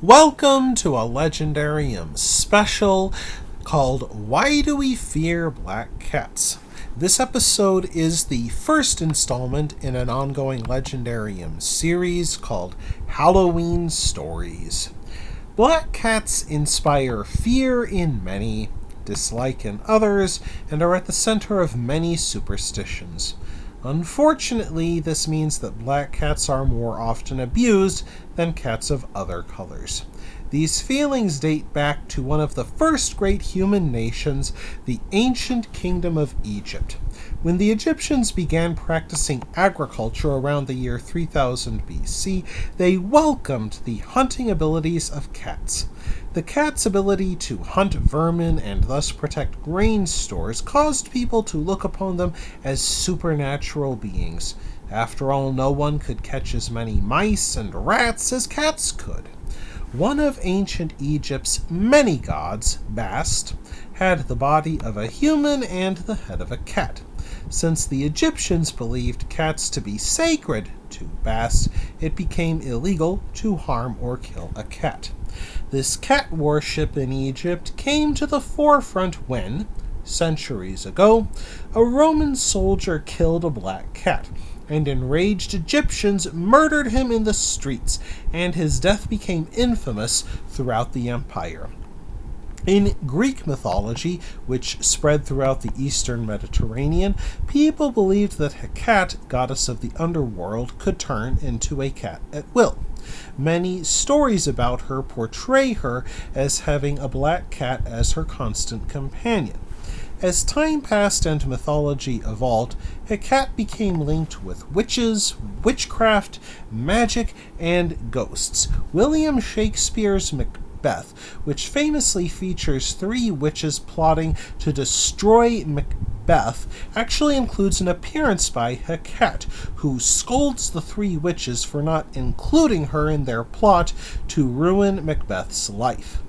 Welcome to a Legendarium special called Why Do We Fear Black Cats? This episode is the first installment in an ongoing Legendarium series called Halloween Stories. Black cats inspire fear in many, dislike in others, and are at the center of many superstitions. Unfortunately, this means that black cats are more often abused than cats of other colors. These feelings date back to one of the first great human nations, the ancient kingdom of Egypt. When the Egyptians began practicing agriculture around the year 3000 BC, they welcomed the hunting abilities of cats. The cat's ability to hunt vermin and thus protect grain stores caused people to look upon them as supernatural beings. After all, no one could catch as many mice and rats as cats could. One of ancient Egypt's many gods, Bast, had the body of a human and the head of a cat. Since the Egyptians believed cats to be sacred to Bast, it became illegal to harm or kill a cat. This cat worship in Egypt came to the forefront when, centuries ago, a Roman soldier killed a black cat, and enraged Egyptians murdered him in the streets, and his death became infamous throughout the empire. In Greek mythology, which spread throughout the eastern Mediterranean, people believed that Hecate, goddess of the underworld, could turn into a cat at will. Many stories about her portray her as having a black cat as her constant companion. As time passed and mythology evolved, Hecate became linked with witches, witchcraft, magic, and ghosts. William Shakespeare's Macbeth, which famously features three witches plotting to destroy Macbeth, actually includes an appearance by Hecate, who scolds the three witches for not including her in their plot to ruin Macbeth's life.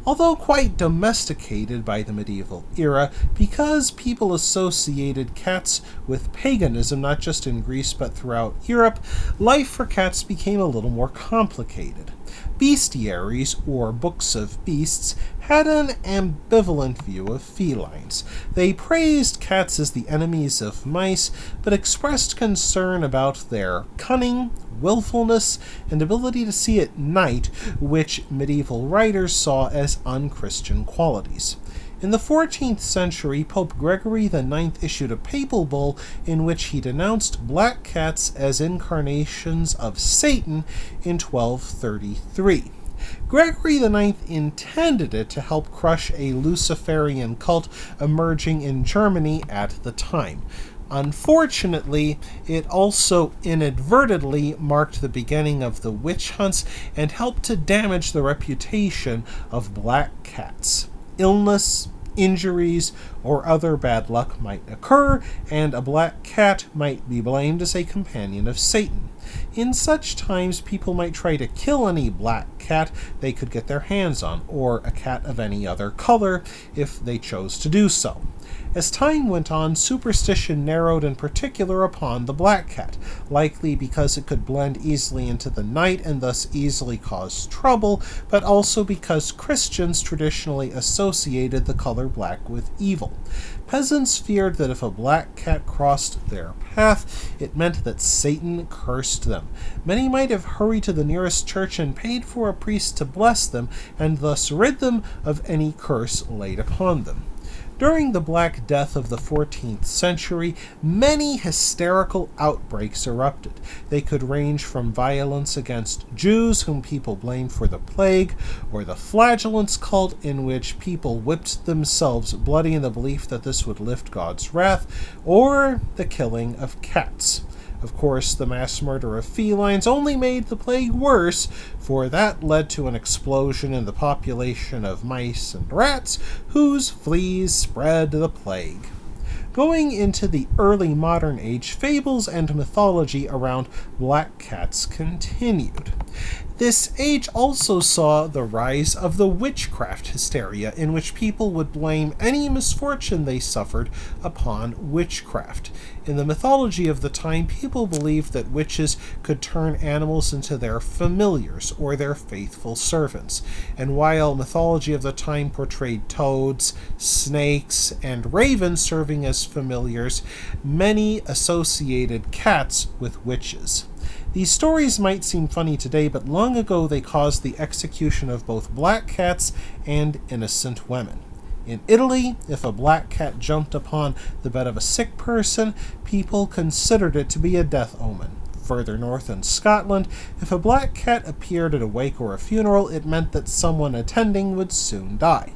Although quite domesticated by the medieval era, because people associated cats with paganism not just in Greece but throughout Europe, life for cats became a little more complicated. Bestiaries, or books of beasts, had an ambivalent view of felines. They praised cats as the enemies of mice, but expressed concern about their cunning, willfulness, and ability to see at night, which medieval writers saw as unchristian qualities. In the 14th century, Pope Gregory IX issued a papal bull in which he denounced black cats as incarnations of Satan in 1233. Gregory IX intended it to help crush a Luciferian cult emerging in Germany at the time. Unfortunately, it also inadvertently marked the beginning of the witch hunts and helped to damage the reputation of black cats. Illness, injuries, or other bad luck might occur, and a black cat might be blamed as a companion of Satan. In such times, people might try to kill any black cat they could get their hands on, or a cat of any other color if they chose to do so. As time went on, superstition narrowed in particular upon the black cat, likely because it could blend easily into the night and thus easily cause trouble, but also because Christians traditionally associated the color black with evil. Peasants feared that if a black cat crossed their path, it meant that Satan cursed them. Many might have hurried to the nearest church and paid for a priest to bless them, and thus rid them of any curse laid upon them. During the Black Death of the 14th century, many hysterical outbreaks erupted. They could range from violence against Jews, whom people blamed for the plague, or the flagellants cult, in which people whipped themselves bloody in the belief that this would lift God's wrath, or the killing of cats. Of course, the mass murder of felines only made the plague worse, for that led to an explosion in the population of mice and rats, whose fleas spread the plague. Going into the early modern age, fables and mythology around black cats continued. This age also saw the rise of the witchcraft hysteria, in which people would blame any misfortune they suffered upon witchcraft. In the mythology of the time, people believed that witches could turn animals into their familiars or their faithful servants. And while mythology of the time portrayed toads, snakes, and ravens serving as familiars, many associated cats with witches. These stories might seem funny today, but long ago they caused the execution of both black cats and innocent women. In Italy, if a black cat jumped upon the bed of a sick person, people considered it to be a death omen. Further north in Scotland, if a black cat appeared at a wake or a funeral, it meant that someone attending would soon die.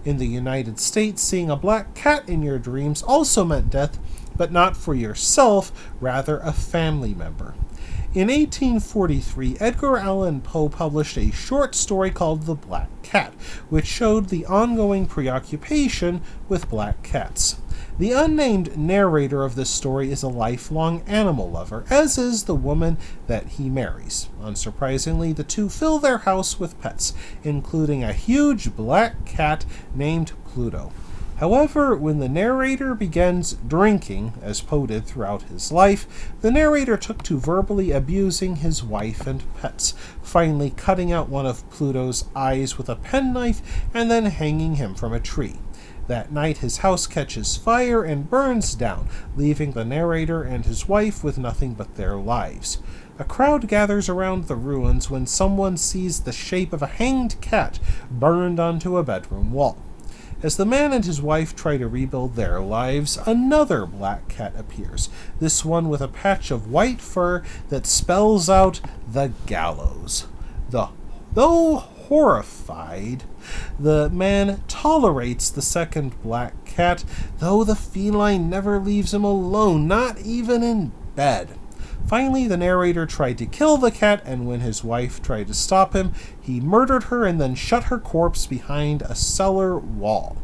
In the United States, seeing a black cat in your dreams also meant death, but not for yourself, rather a family member. In 1843, Edgar Allan Poe published a short story called The Black Cat, which showed the ongoing preoccupation with black cats. The unnamed narrator of this story is a lifelong animal lover, as is the woman that he marries. Unsurprisingly, the two fill their house with pets, including a huge black cat named Pluto. However, when the narrator begins drinking, as Poe did throughout his life, the narrator took to verbally abusing his wife and pets, finally cutting out one of Pluto's eyes with a penknife and then hanging him from a tree. That night, his house catches fire and burns down, leaving the narrator and his wife with nothing but their lives. A crowd gathers around the ruins when someone sees the shape of a hanged cat burned onto a bedroom wall. As the man and his wife try to rebuild their lives, another black cat appears, this one with a patch of white fur that spells out the gallows. Though horrified, the man tolerates the second black cat, though the feline never leaves him alone, not even in bed. Finally, the narrator tried to kill the cat, and when his wife tried to stop him, he murdered her and then shut her corpse behind a cellar wall.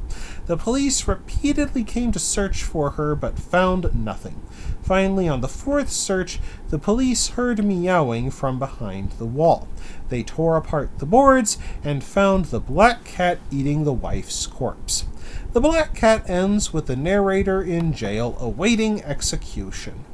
The police repeatedly came to search for her, but found nothing. Finally, on the fourth search, the police heard meowing from behind the wall. They tore apart the boards and found the black cat eating the wife's corpse. The black cat ends with the narrator in jail awaiting execution.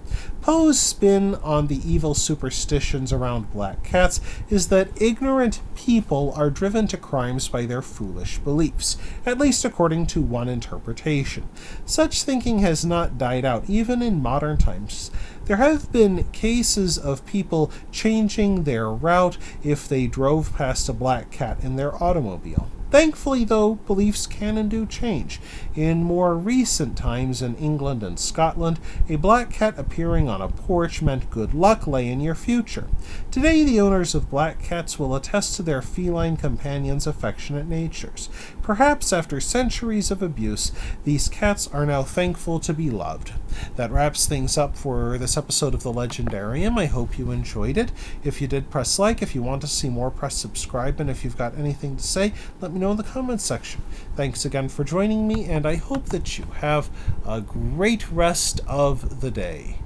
Poe's spin on the evil superstitions around black cats is that ignorant people are driven to crimes by their foolish beliefs, at least according to one interpretation. Such thinking has not died out even in modern times. There have been cases of people changing their route if they drove past a black cat in their automobile. Thankfully, though, beliefs can and do change. In more recent times in England and Scotland, a black cat appearing on a porch meant good luck lay in your future. Today, the owners of black cats will attest to their feline companions' affectionate natures. Perhaps after centuries of abuse, these cats are now thankful to be loved. That wraps things up for this episode of The Legendarium. I hope you enjoyed it. If you did, press like. If you want to see more, press subscribe. And if you've got anything to say, let me know in the comments section. Thanks again for joining me, and I hope that you have a great rest of the day.